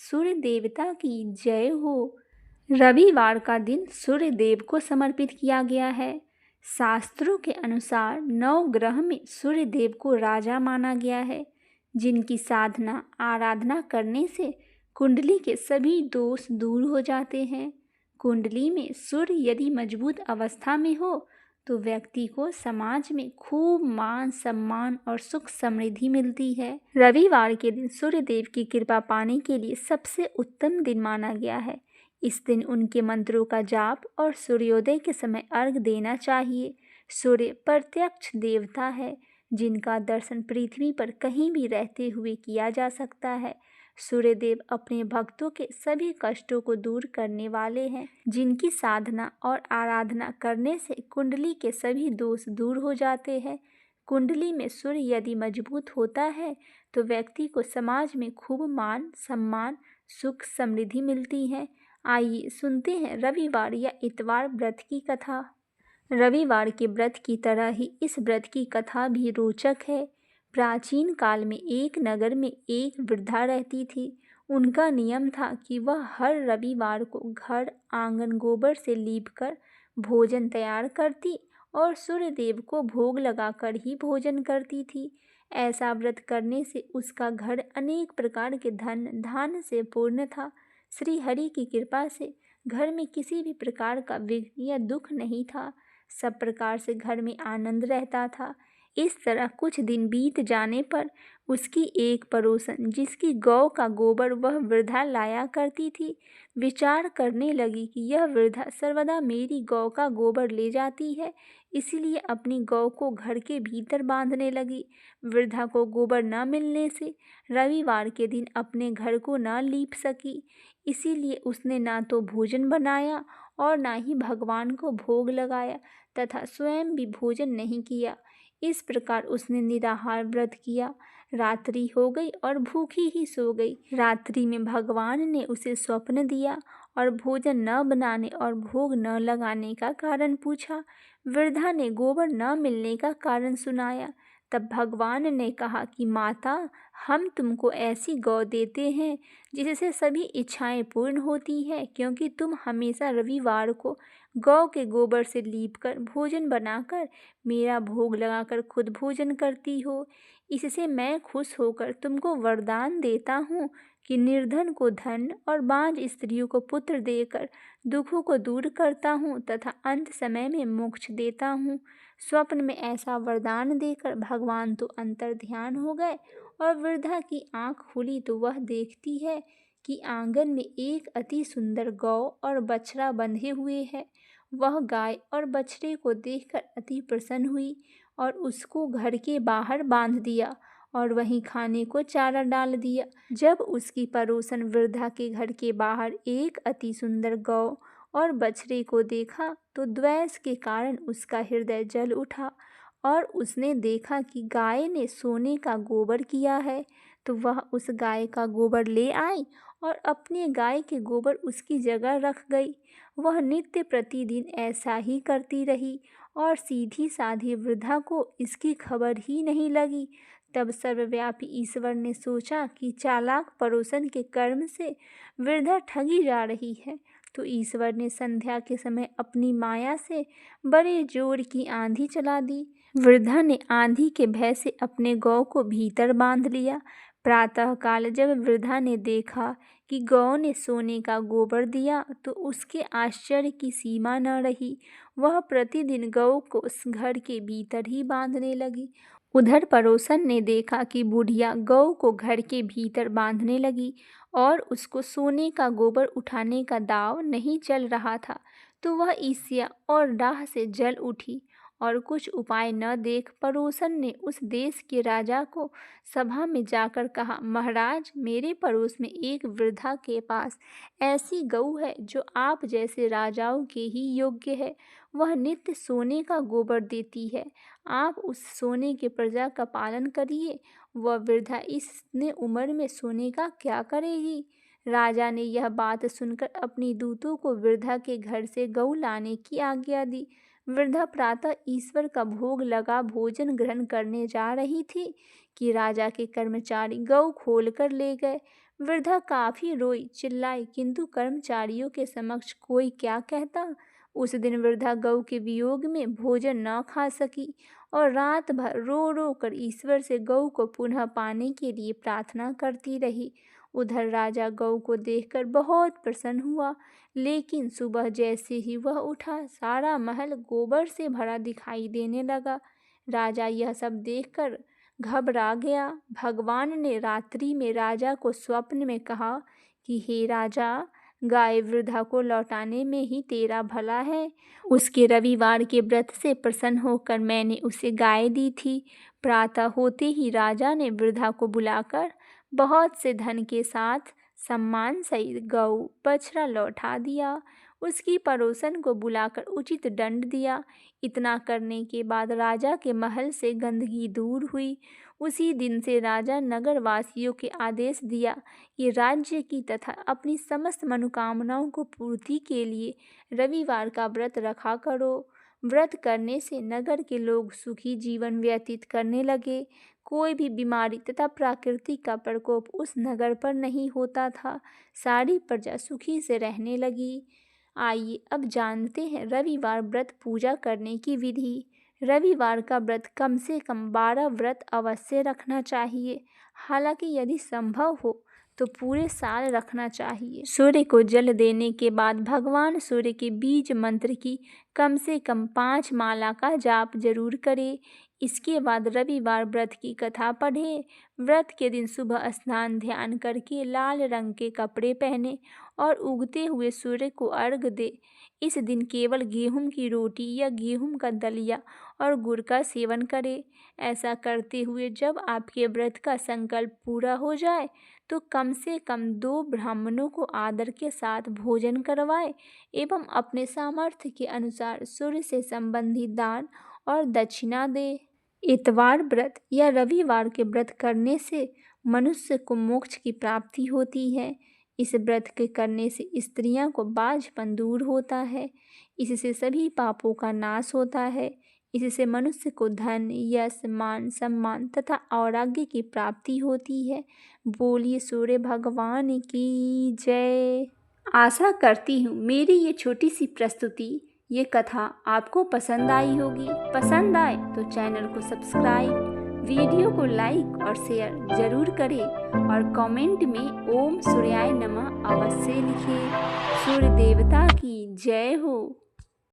सूर्य देवता की जय हो। रविवार का दिन सूर्य देव को समर्पित किया गया है। शास्त्रों के अनुसार नवग्रह में सूर्य देव को राजा माना गया है, जिनकी साधना आराधना करने से कुंडली के सभी दोष दूर हो जाते हैं। कुंडली में सूर्य यदि मजबूत अवस्था में हो तो व्यक्ति को समाज में खूब मान सम्मान और सुख समृद्धि मिलती है। रविवार के दिन सूर्य देव की कृपा पाने के लिए सबसे उत्तम दिन माना गया है। इस दिन उनके मंत्रों का जाप और सूर्योदय के समय अर्घ देना चाहिए। सूर्य प्रत्यक्ष देवता है, जिनका दर्शन पृथ्वी पर कहीं भी रहते हुए किया जा सकता है। सूर्यदेव अपने भक्तों के सभी कष्टों को दूर करने वाले हैं, जिनकी साधना और आराधना करने से कुंडली के सभी दोष दूर हो जाते हैं। कुंडली में सूर्य यदि मजबूत होता है तो व्यक्ति को समाज में खूब मान सम्मान सुख समृद्धि मिलती है। आइए सुनते हैं रविवार या इतवार व्रत की कथा। रविवार के व्रत की तरह ही इस व्रत की कथा भी रोचक है। प्राचीन काल में एक नगर में एक वृद्धा रहती थी। उनका नियम था कि वह हर रविवार को घर आंगन गोबर से लीपकर भोजन तैयार करती और सूर्य देव को भोग लगाकर ही भोजन करती थी। ऐसा व्रत करने से उसका घर अनेक प्रकार के धन धान्य से पूर्ण था। श्री हरि की कृपा से घर में किसी भी प्रकार का विघ्न या दुख नहीं था। सब प्रकार से घर में आनंद रहता था। इस तरह कुछ दिन बीत जाने पर उसकी एक पड़ोसन, जिसकी गौ का गोबर वह वृद्धा लाया करती थी, विचार करने लगी कि यह वृद्धा सर्वदा मेरी गौ का गोबर ले जाती है, इसीलिए अपनी गौ को घर के भीतर बांधने लगी। वृद्धा को गोबर न मिलने से रविवार के दिन अपने घर को न लीप सकी, इसीलिए उसने ना तो भोजन बनाया और ना ही भगवान को भोग लगाया तथा स्वयं भी भोजन नहीं किया। इस प्रकार उसने निराहार व्रत किया। रात्रि हो गई और भूखी ही सो गई। रात्रि में भगवान ने उसे स्वप्न दिया और भोजन न बनाने और भोग न लगाने का कारण पूछा। वृद्धा ने गोबर न मिलने का कारण सुनाया। तब भगवान ने कहा कि माता, हम तुमको ऐसी गौ देते हैं जिससे सभी इच्छाएं पूर्ण होती है, क्योंकि तुम हमेशा रविवार को गौ के गोबर से लीपकर भोजन बनाकर मेरा भोग लगाकर खुद भोजन करती हो। इससे मैं खुश होकर तुमको वरदान देता हूँ कि निर्धन को धन और बांझ स्त्रियों को पुत्र देकर दुखों को दूर करता हूँ तथा अंत समय में मोक्ष देता हूँ। स्वप्न में ऐसा वरदान देकर भगवान तो अंतर ध्यान हो गए और वृद्धा की आंख खुली तो वह देखती है कि आंगन में एक अति सुंदर गौ और बछड़ा बंधे हुए है। वह गाय और बछड़े को देखकर अति प्रसन्न हुई और उसको घर के बाहर बांध दिया और वहीं खाने को चारा डाल दिया। जब उसकी पड़ोसन वृद्धा के घर के बाहर एक अति सुंदर गौ और बछड़े को देखा तो द्वेष के कारण उसका हृदय जल उठा और उसने देखा कि गाय ने सोने का गोबर किया है, तो वह उस गाय का गोबर ले आई और अपने गाय के गोबर उसकी जगह रख गई। वह नित्य प्रतिदिन ऐसा ही करती रही और सीधी साधी वृद्धा को इसकी खबर ही नहीं लगी। तब सर्वव्यापी ईश्वर ने सोचा कि चालाक पड़ोसन के कर्म से वृद्धा ठगी जा रही है, तो ईश्वर ने संध्या के समय अपनी माया से बड़े जोर की आंधी चला दी। वृद्धा ने आंधी के भय से अपने गौ को भीतर बांध लिया। प्रातःकाल जब वृद्धा ने देखा कि गौ ने सोने का गोबर दिया तो उसके आश्चर्य की सीमा न रही। वह प्रतिदिन गौ को उस घर के भीतर ही बांधने लगी। उधर पड़ोसन ने देखा कि बुढ़िया गौ को घर के भीतर बांधने लगी और उसको सोने का गोबर उठाने का दांव नहीं चल रहा था, तो वह ईर्ष्या और डाह से जल उठी और कुछ उपाय न देख पड़ोसन ने उस देश के राजा को सभा में जाकर कहा, महाराज, मेरे पड़ोस में एक वृद्धा के पास ऐसी गऊ है जो आप जैसे राजाओं के ही योग्य है। वह नित्य सोने का गोबर देती है। आप उस सोने के प्रजा का पालन करिए। वह वृद्धा इतने उम्र में सोने का क्या करेगी। राजा ने यह बात सुनकर अपनी दूतों को वृद्धा के घर से गऊ लाने की आज्ञा दी। वृद्धा प्रातः ईश्वर का भोग लगा भोजन ग्रहण करने जा रही थी कि राजा के कर्मचारी गऊ खोल कर ले गए। वृद्धा काफी रोई, चिल्लाई, किंतु कर्मचारियों के समक्ष कोई क्या कहता। उस दिन वृद्धा गऊ के वियोग में भोजन न खा सकी और रात भर रो रो कर ईश्वर से गऊ को पुनः पाने के लिए प्रार्थना करती रही। उधर राजा गऊ को देखकर बहुत प्रसन्न हुआ, लेकिन सुबह जैसे ही वह उठा, सारा महल गोबर से भरा दिखाई देने लगा। राजा यह सब देखकर घबरा गया। भगवान ने रात्रि में राजा को स्वप्न में कहा कि हे राजा, गाय वृद्धा को लौटाने में ही तेरा भला है। उसके रविवार के व्रत से प्रसन्न होकर मैंने उसे गाय दी थी। प्रातः होते ही राजा ने वृद्धा को बुलाकर बहुत से धन के साथ सम्मान सहित गऊ बछड़ा लौटा दिया। उसकी पड़ोसन को बुलाकर उचित दंड दिया। इतना करने के बाद राजा के महल से गंदगी दूर हुई। उसी दिन से राजा नगर वासियों के आदेश दिया कि राज्य की तथा अपनी समस्त मनोकामनाओं को पूर्ति के लिए रविवार का व्रत रखा करो। व्रत करने से नगर के लोग सुखी जीवन व्यतीत करने लगे। कोई भी बीमारी तथा प्राकृतिक का प्रकोप उस नगर पर नहीं होता था। सारी प्रजा सुखी से रहने लगी। आइए अब जानते हैं रविवार व्रत पूजा करने की विधि। रविवार का व्रत कम से कम 12 व्रत अवश्य रखना चाहिए। हालांकि यदि संभव हो तो पूरे साल रखना चाहिए। सूर्य को जल देने के बाद भगवान सूर्य के बीज मंत्र की कम से कम 5 माला का जाप जरूर करें। इसके बाद रविवार व्रत की कथा पढ़ें। व्रत के दिन सुबह स्नान ध्यान करके लाल रंग के कपड़े पहने और उगते हुए सूर्य को अर्घ दे। इस दिन केवल गेहूं की रोटी या गेहूं का दलिया और गुड़ का सेवन करें। ऐसा करते हुए जब आपके व्रत का संकल्प पूरा हो जाए तो कम से कम 2 ब्राह्मणों को आदर के साथ भोजन करवाएं एवं अपने सामर्थ्य के अनुसार सूर्य से संबंधित दान और दक्षिणा दें। इतवार व्रत या रविवार के व्रत करने से मनुष्य को मोक्ष की प्राप्ति होती है। इस व्रत के करने से स्त्रियों को बाझपन दूर होता है। इससे सभी पापों का नाश होता है। इससे मनुष्य को धन, यश, मान, सम्मान तथा औराग्य की प्राप्ति होती है। बोलिए सूर्य भगवान की जय। आशा करती हूँ मेरी ये छोटी सी प्रस्तुति, ये कथा आपको पसंद आई होगी। पसंद आए तो चैनल को सब्सक्राइब, वीडियो को लाइक और शेयर जरूर करें और कमेंट में ओम सूर्याय नमः अवश्य लिखें। सूर्य देवता की जय हो।